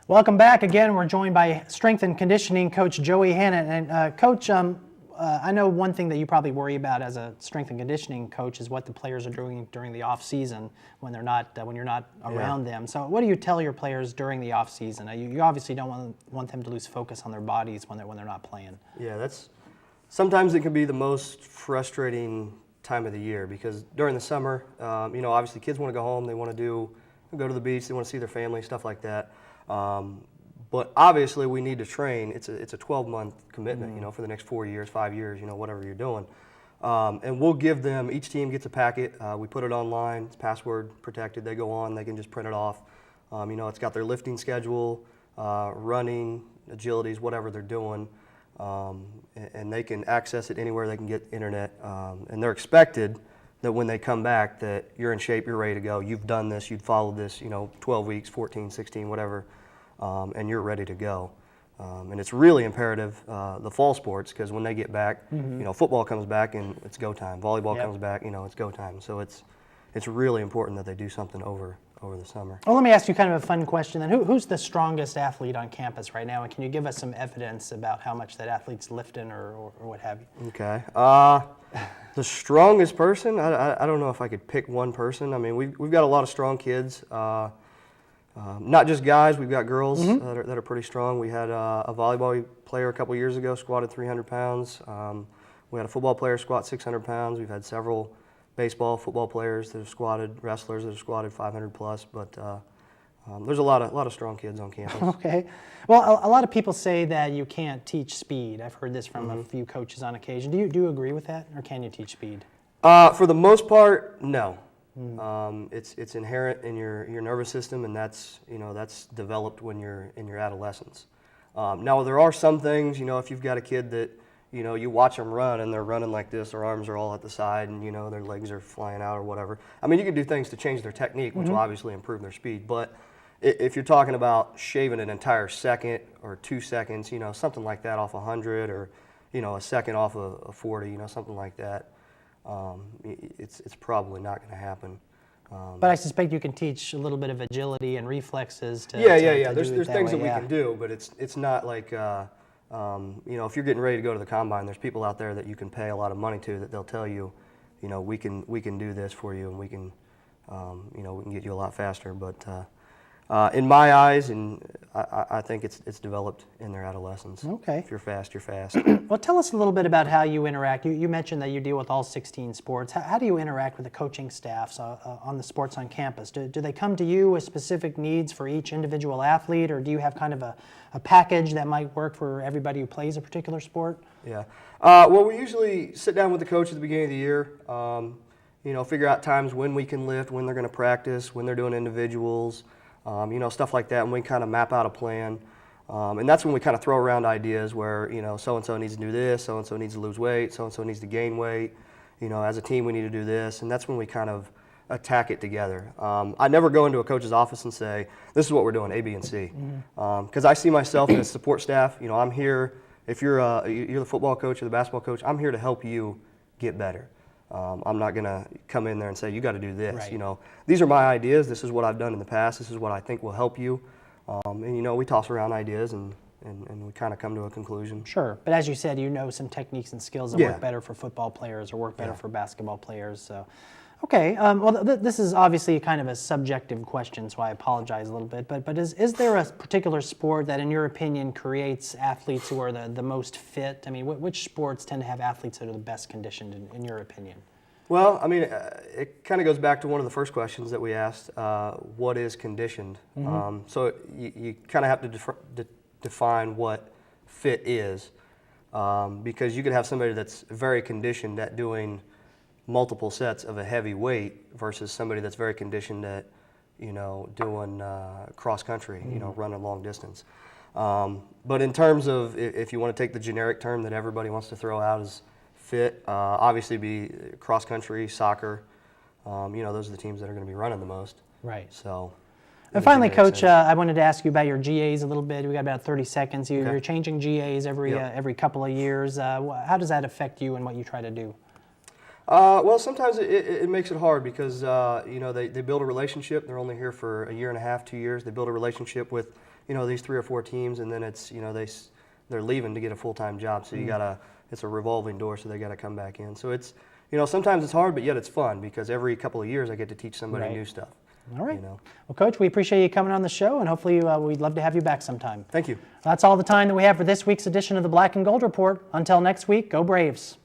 Welcome back again. We're joined by strength and conditioning coach Joey Hannon. And Coach, I know one thing that you probably worry about as a strength and conditioning coach is what the players are doing during the off season when they're not when you're not around them. So what do you tell your players during the off season? You obviously don't want them to lose focus on their bodies when they're not playing. Yeah, sometimes it can be the most frustrating time of the year because during the summer, obviously kids want to go home, they want to go to the beach, they want to see their family, stuff like that. But obviously we need to train. It's a 12-month commitment, for the next 4 years, 5 years, whatever you're doing. And we'll give them, each team gets a packet. We put it online, it's password protected. They go on, they can just print it off. It's got their lifting schedule, running, agilities, whatever they're doing. And they can access it anywhere they can get internet. And they're expected that when they come back that you're in shape, you're ready to go. You've done this, you've followed this, 12 weeks, 14, 16, whatever, and you're ready to go. And it's really imperative, the fall sports, because when they get back, football comes back and it's go time. Volleyball comes back, it's go time. So it's really important that they do something over the summer. Well, let me ask you kind of a fun question then. Who's the strongest athlete on campus right now? And can you give us some evidence about how much that athlete's lifting or what have you? Okay. The strongest person, I don't know if I could pick one person. I mean, we've got a lot of strong kids. Not just guys, we've got girls that are pretty strong. We had a volleyball player a couple years ago, squatted 300 pounds. We had a football player squat 600 pounds. We've had several baseball, football players that have squatted, wrestlers that have squatted 500 plus, but there's a lot of strong kids on campus. Okay. Well, a lot of people say that you can't teach speed. I've heard this from a few coaches on occasion. Do you agree with that, or can you teach speed? For the most part, no. It's inherent in your nervous system, and that's developed when you're in your adolescence. Now there are some things, if you've got a kid that you watch them run and they're running like this, their arms are all at the side and their legs are flying out or whatever. I mean, you can do things to change their technique, which will obviously improve their speed, but if you're talking about shaving an entire second or 2 seconds, something like that off 100 or a second off of 40, something like that, it's probably not going to happen. But I suspect you can teach a little bit of agility and reflexes to Yeah. to There's things that we can do, but it's not like if you're getting ready to go to the combine, there's people out there that you can pay a lot of money to that they'll tell you, we can do this for you and we can get you a lot faster. But in my eyes, and I think it's developed in their adolescence. Okay. If you're fast, you're fast. Well, tell us a little bit about how you interact. You mentioned that you deal with all 16 sports. How do you interact with the coaching staffs on the sports on campus? Do they come to you with specific needs for each individual athlete, or do you have kind of a package that might work for everybody who plays a particular sport? Yeah. Well, we usually sit down with the coach at the beginning of the year, figure out times when we can lift, when they're going to practice, when they're doing individuals, stuff like that, and we kind of map out a plan. And that's when we kind of throw around ideas where, so-and-so needs to do this, so-and-so needs to lose weight, so-and-so needs to gain weight. As a team, we need to do this. And that's when we kind of attack it together. I never go into a coach's office and say, this is what we're doing, A, B, and C. Because I see myself as support staff. I'm here, if you're the football coach or the basketball coach, I'm here to help you get better. I'm not going to come in there and say, you got to do this. Right. These are my ideas. This is what I've done in the past. This is what I think will help you. And, we toss around ideas and we kind of come to a conclusion. Sure. But as you said, some techniques and skills that work better for football players or work better for basketball players. So, okay. Well, this is obviously kind of a subjective question, so I apologize a little bit. But is there a particular sport that, in your opinion, creates athletes who are the most fit? I mean, which sports tend to have athletes that are the best conditioned, in your opinion? Well, I mean, it kind of goes back to one of the first questions that we asked, what is conditioned? So you kind of have to define what fit is, because you could have somebody that's very conditioned at doing multiple sets of a heavy weight versus somebody that's very conditioned at, doing cross country, running long distance. But in terms of, if you want to take the generic term that everybody wants to throw out as fit, obviously be cross country, soccer. Those are the teams that are going to be running the most. Right. So. And finally, Coach, I wanted to ask you about your GAs a little bit. We got about 30 seconds. You're changing GAs every couple of years. How does that affect you and what you try to do? Well, sometimes it makes it hard because they build a relationship. They're only here for a year and a half, 2 years. They build a relationship with these 3 or 4 teams, and then it's, they're leaving to get a full-time job. So it's a revolving door, so they got to come back in. So it's, sometimes it's hard, but yet it's fun because every couple of years I get to teach somebody new stuff. All right. Well, Coach, we appreciate you coming on the show, and hopefully we'd love to have you back sometime. Thank you. That's all the time that we have for this week's edition of the Black and Gold Report. Until next week, go Braves.